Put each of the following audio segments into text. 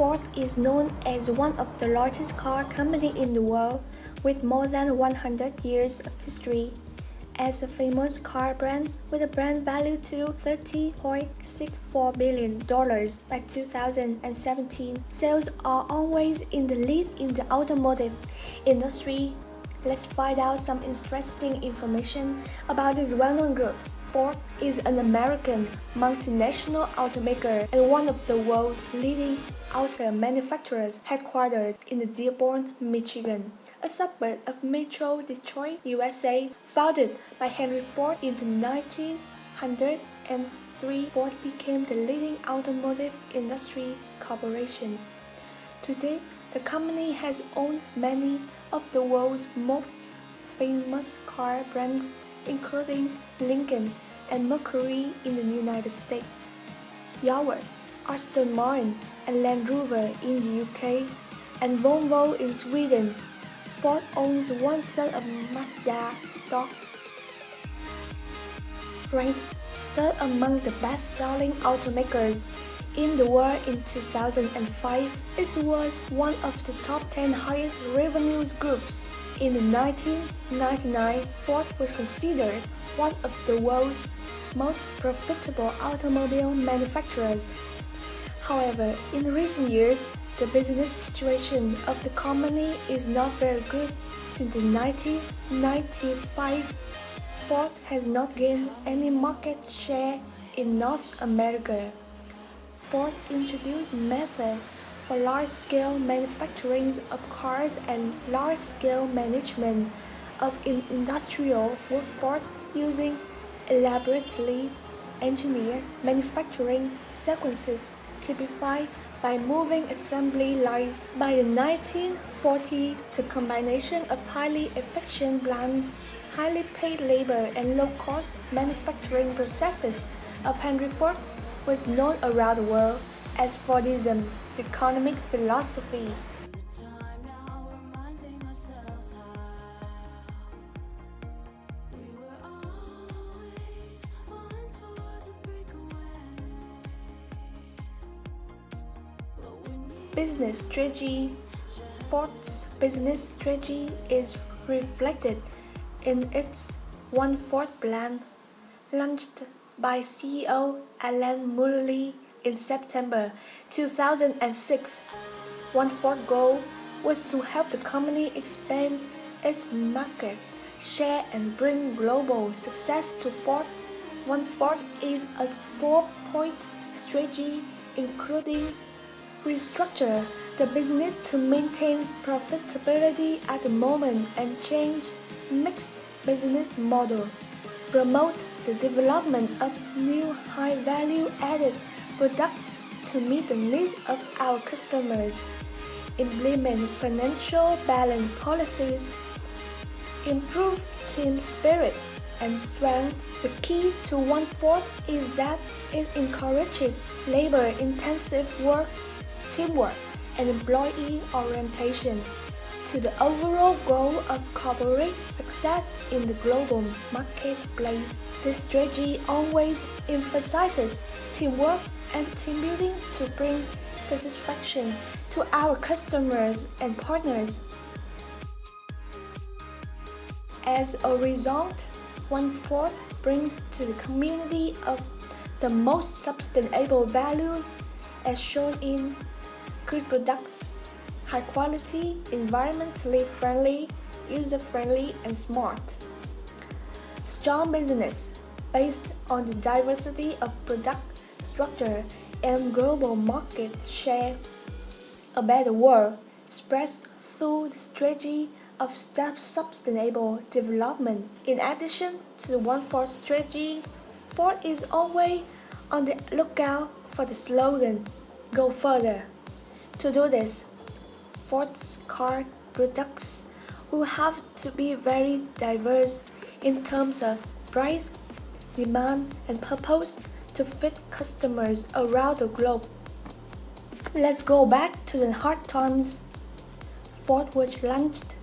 Ford is known as one of the largest car companies in the world, with more than 100 years of history. As a famous car brand with a brand value to $30.64 billion by 2017, sales are always in the lead in the automotive industry. Let's find out some interesting information about this well-known group. Ford is an American multinational automaker and one of the world's leading auto manufacturers, headquartered in Dearborn, Michigan, a suburb of Metro Detroit, USA. Founded by Henry Ford in the 1903, Ford became the leading automotive industry corporation. Today, the company has owned many of the world's most famous car brands, including Lincoln and Mercury in the United States, Jaguar, Aston Martin, and Land Rover in the UK, and Volvo in Sweden. Ford owns 1/3 of Mazda stock. Ranked third among the best-selling automakers in the world in 2005, it was one of the top 10 highest revenue groups. In 1999, Ford was considered one of the world's most profitable automobile manufacturers. However, in recent years, the business situation of the company is not very good. Since 1995, Ford has not gained any market share in North America. Ford introduced methods for large-scale manufacturing of cars and large-scale management of industrial workforce using elaborately engineered manufacturing sequences typified by moving assembly lines. By the 1940s, the combination of highly efficient plants, highly paid labor, and low-cost manufacturing processes of Henry Ford was known around the world as Fordism, the economic philosophy. Business strategy. Ford's business strategy is reflected in its One Ford plan, launched by CEO Alan Mulally in September 2006. One Ford goal was to help the company expand its market share and bring global success to Ford. One Ford is a 4-point strategy including restructure the business to maintain profitability at the moment and change mixed business model, promote the development of new high-value added products to meet the needs of our customers, implement financial balance policies, improve team spirit and strength. The key to One Ford is that it encourages labor-intensive work, teamwork, and employee orientation to the overall goal of corporate success in the global marketplace. This strategy always emphasizes teamwork and team building to bring satisfaction to our customers and partners. As a result, One Ford brings to the community of the most sustainable values as shown in good products, high quality, environmentally friendly, user-friendly, and smart. Strong business based on the diversity of product structure and global market share. A better world spreads through the strategy of sustainable development. In addition to the One Ford strategy, Ford is always on the lookout for the slogan, "Go further." To do this, Ford's car products will have to be very diverse in terms of price, demand, and purpose to fit customers around the globe. Let's go back to the hard times. Ford was launched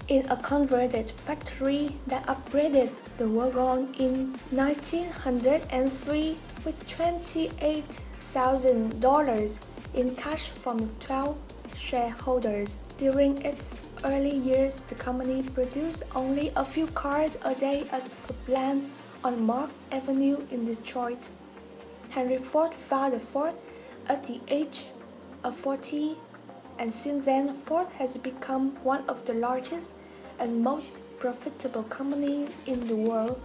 in a converted factory that upgraded the wagon in 1903 with $28,000 in cash from 12 shareholders. During its early years, the company produced only a few cars a day at a plant on Mark Avenue in Detroit. Henry Ford founded Ford at the age of 40, and since then Ford has become one of the largest and most profitable companies in the world.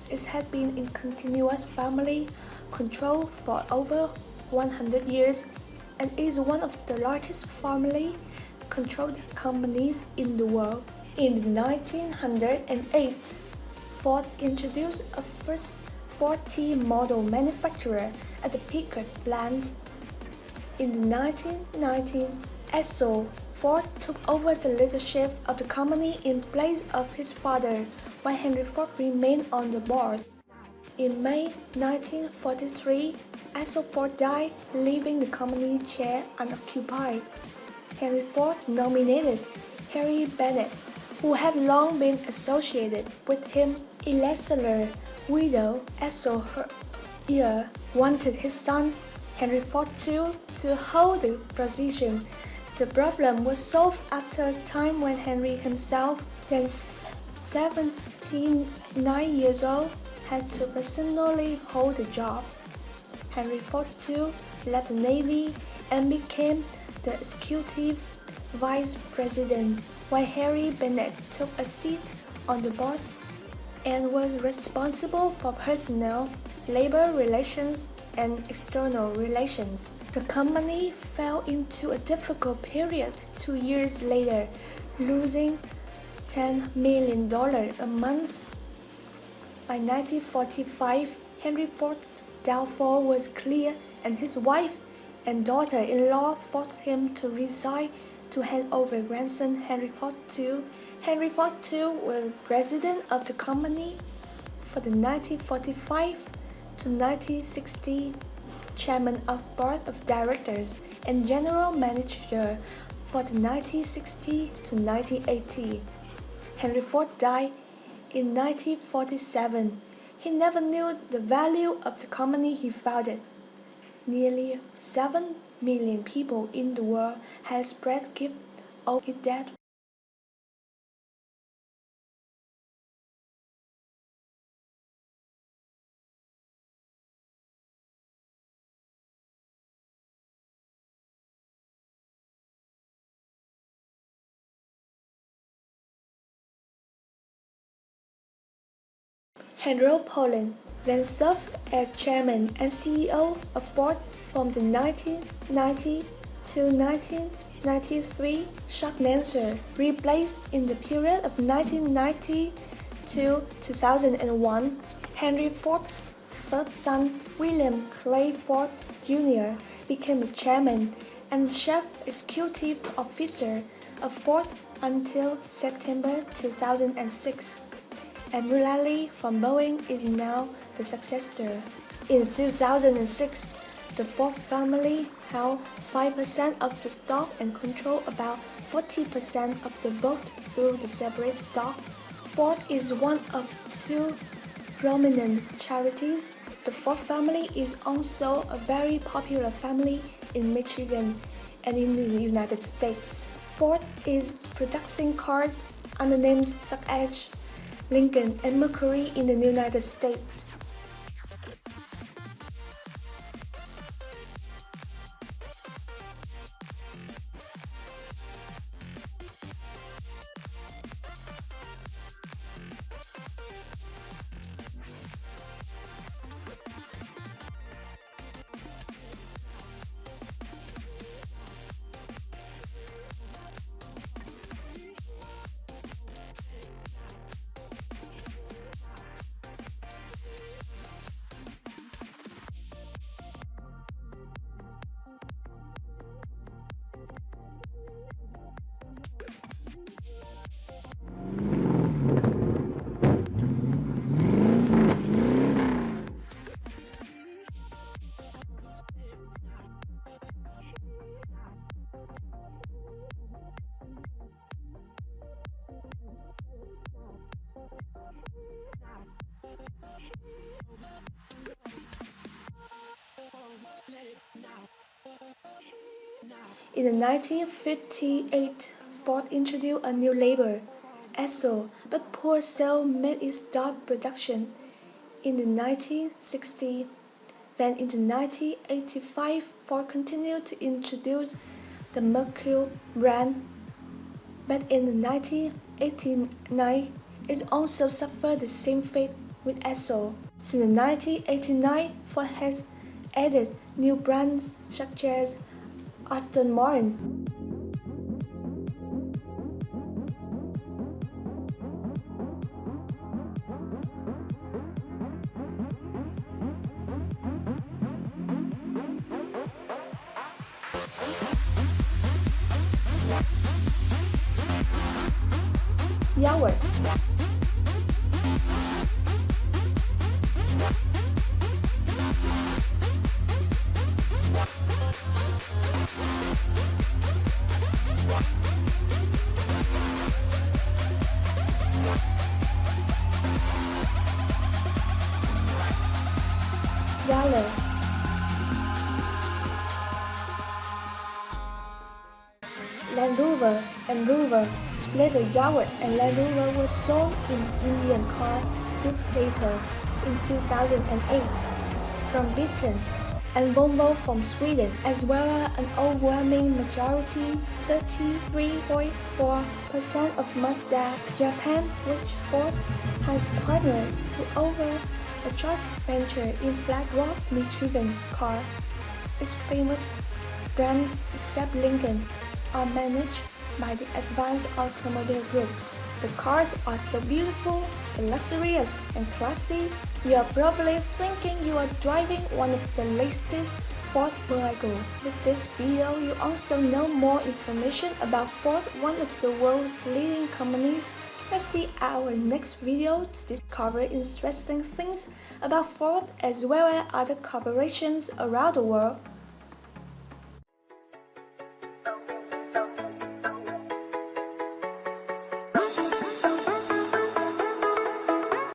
It has been in continuous family control for over 100 years and is one of the largest family-controlled companies in the world. In 1908, Ford introduced a first Ford T model manufacturer at the Pickard plant. In the 1919 Esso, Ford took over the leadership of the company in place of his father, while Henry Ford remained on the board. In May 1943, Esso Ford died, leaving the company chair unoccupied. Henry Ford nominated Harry Bennett, who had long been associated with him. Elizabeth, widow Esso Her wanted his son, Henry Ford II, to hold the position. The problem was solved after a time when Henry himself, then 79 years old, had to personally hold the job. Henry Ford II left the Navy and became the executive vice president, while Harry Bennett took a seat on the board and was responsible for personnel, labor relations, and external relations. The company fell into a difficult period 2 years later, losing $10 million a month. By 1945, Henry Ford's downfall was clear, and his wife and daughter-in-law forced him to resign to hand over grandson Henry Ford II. Henry Ford II was president of the company for the 1945 to 1960, chairman of board of directors, and general manager for the 1960 to 1980. Henry Ford died in 1947. He never knew the value of the company he founded. Nearly 7 million people in the world have spread gifts of his death. Henry Poland then served as chairman and CEO of Ford from the 1990 to 1993. Chuck Nancer replaced in the period of 1990 to 2001. Henry Ford's third son, William Clay Ford Jr., became the chairman and chief executive officer of Ford until September 2006. Emily from Boeing is now the successor. In 2006, the Ford family held 5% of the stock and controlled about 40% of the vote through the separate stock. Ford is one of two prominent charities. The Ford family is also a very popular family in Michigan and in the United States. Ford is producing cars under names such as Lincoln and Mercury in the United States. In the 1958, Ford introduced a new label, Esso, but poor sales made it stop production. In the 1960s, then in the 1985, Ford continued to introduce the Mercury brand, but in the 1989, it also suffered the same fate with Esso. Since 1989, Ford has added new brands such as Aston Martin, Jaguar, Daimler, Land Rover, and Rover. Later, Jaguar and Land Rover were sold in Indian car group later in 2008 from Britain, and Volvo from Sweden, as well as an overwhelming majority, 33.4% of Mazda Japan, which Ford has partnered to over a joint venture in Flat Rock, Michigan car. Its famous brands, except Lincoln, are managed by the advanced automobile groups. The cars are so beautiful, so luxurious and classy. You are probably thinking you are driving one of the latest Ford vehicles. With this video, you also know more information about Ford, one of the world's leading companies. Let's see our next video to discover interesting things about Ford as well as other corporations around the world.